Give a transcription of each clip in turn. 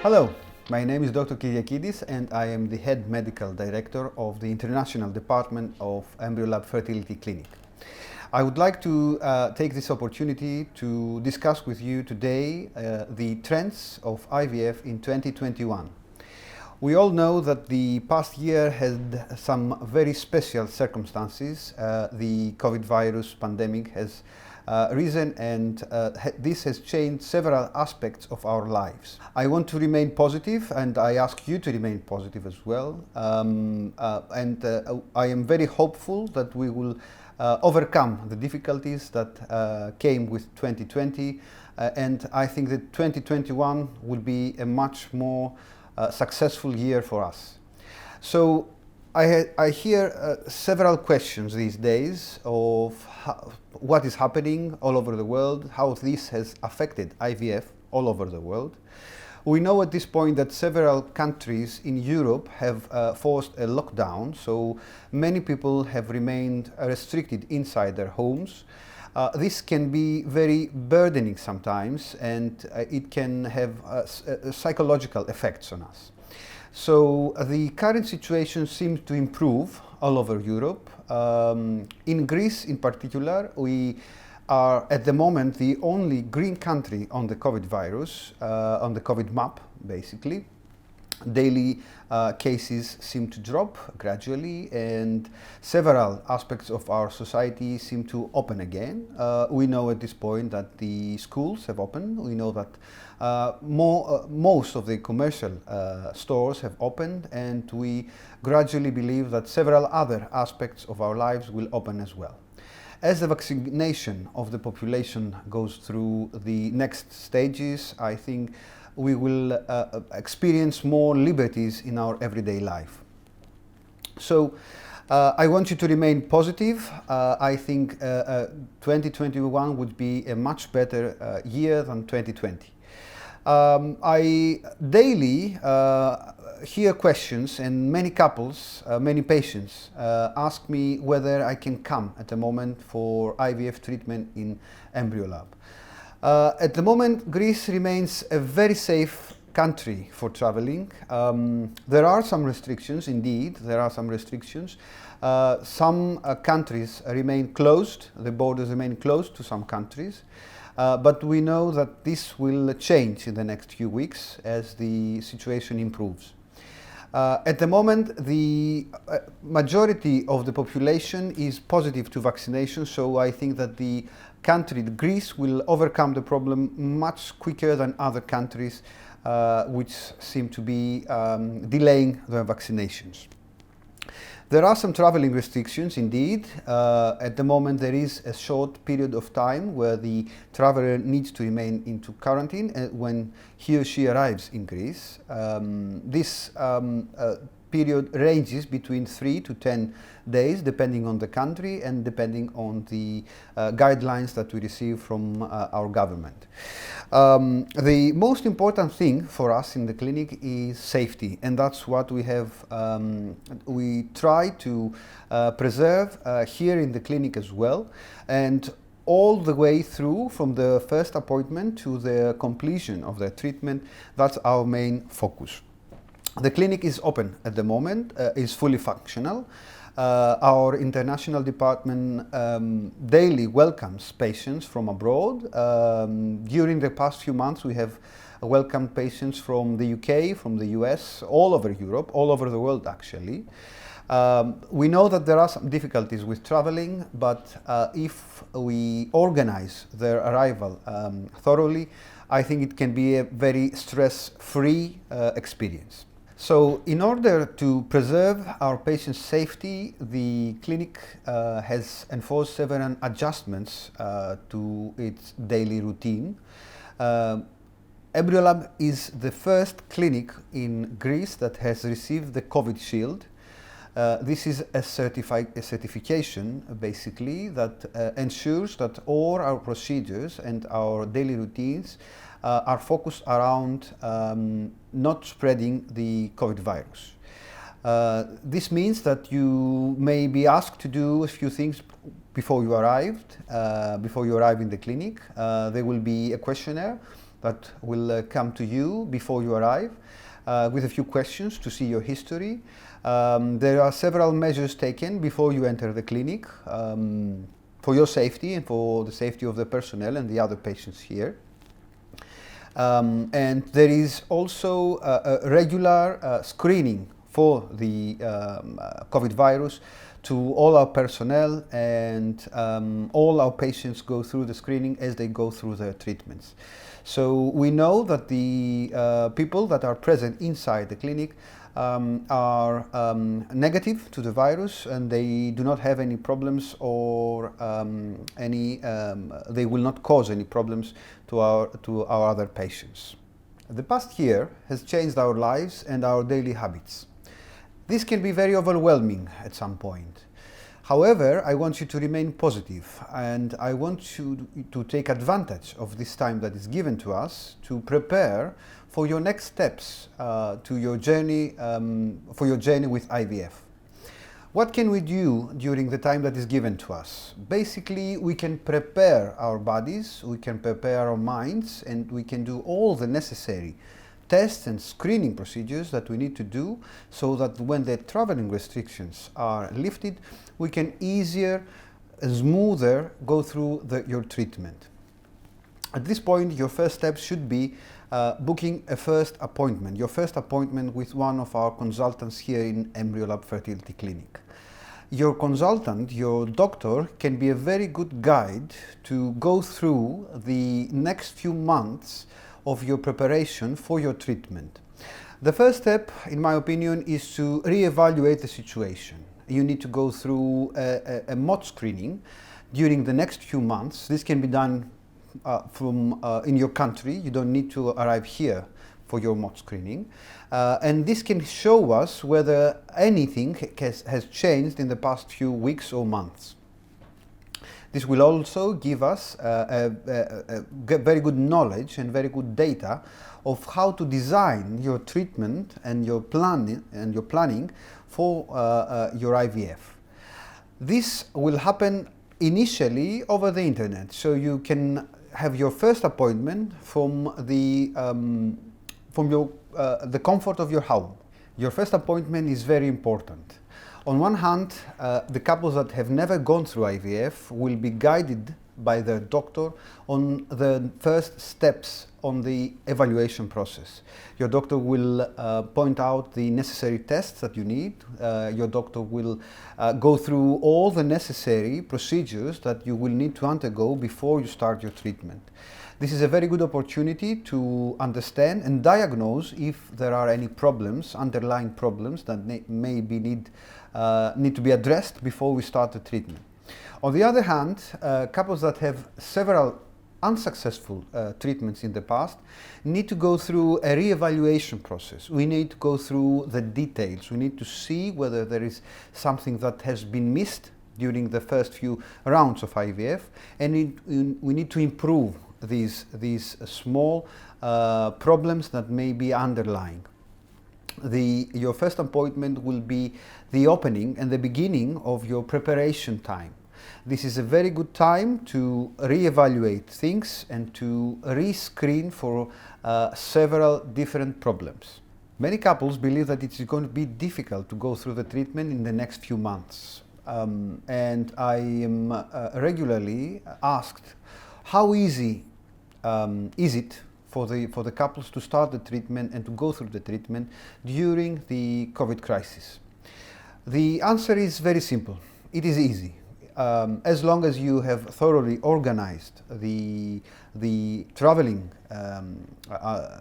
Hello, my name is Dr. Kyriakidis and I am the Head Medical Director of the International Department of EMBRYOLAB Fertility Clinic. I would like to take this opportunity to discuss with you today the trends of IVF in 2021. We all know that the past year had some very special circumstances. The COVID virus pandemic has risen and this has changed several aspects of our lives. I want to remain positive and I ask you to remain positive as well. I am very hopeful that we will overcome the difficulties that came with 2020 and I think that 2021 will be a much more successful year for us. So I hear several questions these days of what is happening all over the world, how this has affected IVF all over the world. We know at this point that several countries in Europe have forced a lockdown, so many people have remained restricted inside their homes. This can be very burdening sometimes and it can have psychological effects on us. So the current situation seems to improve all over Europe. In Greece in particular, we are at the moment the only green country on the COVID virus, on the COVID map basically. Daily cases seem to drop gradually and several aspects of our society seem to open again. We know at this point that the schools have opened. We know that most of the commercial stores have opened and we gradually believe that several other aspects of our lives will open as well. As the vaccination of the population goes through the next stages, I think we will experience more liberties in our everyday life. So I want you to remain positive. I think 2021 would be a much better year than 2020. I daily hear questions and many couples, many patients ask me whether I can come at the moment for IVF treatment in EMBRYOLAB. At the moment, Greece remains a very safe country for traveling. There are some restrictions, indeed, there are some restrictions. Some countries remain closed, the borders remain closed to some countries. But we know that this will change in the next few weeks as the situation improves. At the moment, the majority of the population is positive to vaccination, so I think that the country, Greece, will overcome the problem much quicker than other countries which seem to be delaying their vaccinations. There are some traveling restrictions indeed. At the moment there is a short period of time where the traveler needs to remain into quarantine when he or she arrives in Greece. This period ranges between 3 to 10 days depending on the country and depending on the guidelines that we receive from our government. The most important thing for us in the clinic is safety, and that's what we have. We try to preserve here in the clinic as well, and all the way through from the first appointment to the completion of the treatment. That's our main focus. The clinic is open at the moment, is fully functional. Our international department daily welcomes patients from abroad. During the past few months we have welcomed patients from the UK, from the US, all over Europe, all over the world actually. We know that there are some difficulties with traveling, but if we organize their arrival thoroughly, I think it can be a very stress-free experience. So in order to preserve our patients' safety, the clinic has enforced several adjustments to its daily routine. EMBRYOLAB is the first clinic in Greece that has received the COVID Shield. This is a certification basically that ensures that all our procedures and our daily routines are focused around not spreading the COVID virus. This means that you may be asked to do a few things before you arrive in the clinic. There will be a questionnaire that will come to you before you arrive with a few questions to see your history. There are several measures taken before you enter the clinic for your safety and for the safety of the personnel and the other patients here. And there is also a regular screening for the COVID virus to all our personnel, and all our patients go through the screening as they go through their treatments. So we know that the people that are present inside the clinic are negative to the virus, and they do not have any problems or they will not cause any problems to our other patients. The past year has changed our lives and our daily habits. This can be very overwhelming at some point. However, I want you to remain positive, and I want you to take advantage of this time that is given to us to prepare for your next steps to your journey, for your journey with IVF. What can we do during the time that is given to us? Basically, we can prepare our bodies, we can prepare our minds, and we can do all the necessary tests and screening procedures that we need to do so that when the traveling restrictions are lifted, we can easier, smoother go through your treatment. At this point, your first step should be booking a first appointment, your first appointment with one of our consultants here in EMBRYOLAB Fertility Clinic. Your consultant, your doctor, can be a very good guide to go through the next few months of your preparation for your treatment. The first step, in my opinion, is to re-evaluate the situation. You need to go through a MOT screening during the next few months. This can be done from in your country. You don't need to arrive here for your MOT screening. And this can show us whether anything has changed in the past few weeks or months. This will also give us very good knowledge and very good data of how to design your treatment and your planning for your IVF. This will happen initially over the internet, so you can have your first appointment from the comfort of your home. Your first appointment is very important. On one hand, the couples that have never gone through IVF will be guided by their doctor on the first steps on the evaluation process. Your doctor will point out the necessary tests that you need. Your doctor will go through all the necessary procedures that you will need to undergo before you start your treatment. This is a very good opportunity to understand and diagnose if there are any problems, underlying problems that maybe need to be addressed before we start the treatment. On the other hand, couples that have several unsuccessful treatments in the past need to go through a re-evaluation process. We need to go through the details. We need to see whether there is something that has been missed during the first few rounds of IVF, and we need to improve these small problems that may be underlying. Your first appointment will be the opening and the beginning of your preparation time. This is a very good time to re-evaluate things and to re-screen for several different problems. Many couples believe that it's going to be difficult to go through the treatment in the next few months. And I am regularly asked, how easy is it for the couples to start the treatment and to go through the treatment during the COVID crisis? The answer is very simple. It is easy. As long as you have thoroughly organized the traveling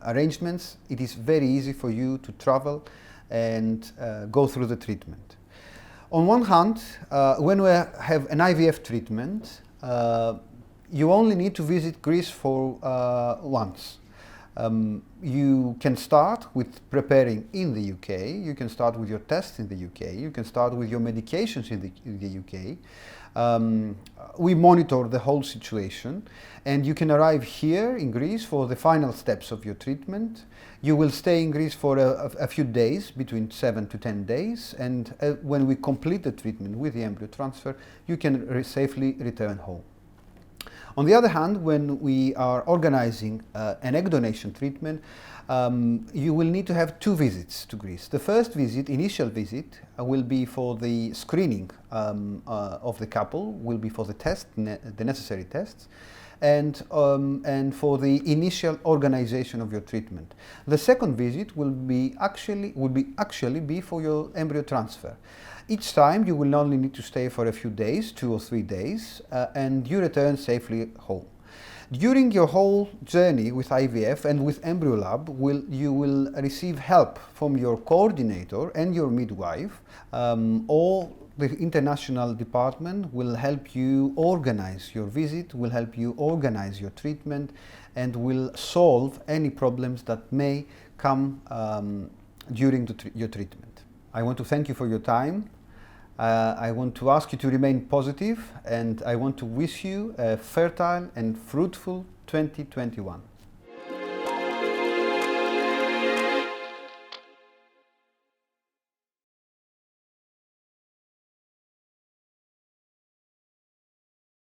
arrangements, it is very easy for you to travel and go through the treatment. On one hand, when we have an IVF treatment, you only need to visit Greece for once. You can start with preparing in the UK, you can start with your tests in the UK, you can start with your medications in the UK. We monitor the whole situation, and you can arrive here in Greece for the final steps of your treatment. You will stay in Greece for a few days, between 7 to 10 days, and when we complete the treatment with the embryo transfer, you can safely return home. On the other hand, when we are organizing an egg donation treatment, you will need to have 2 visits to Greece. The first visit, initial visit, will be for the screening of the couple, will be for the the necessary tests, and for the initial organization of your treatment. The second visit will actually be for your embryo transfer. Each time you will only need to stay for a few days, 2 or 3 days, and you return safely home. During your whole journey with IVF and with EMBRYOLAB, you will receive help from your coordinator and your midwife, or the international department will help you organize your visit, will help you organize your treatment, and will solve any problems that may come during your treatment. I want to thank you for your time. I want to ask you to remain positive, and I want to wish you a fertile and fruitful 2021.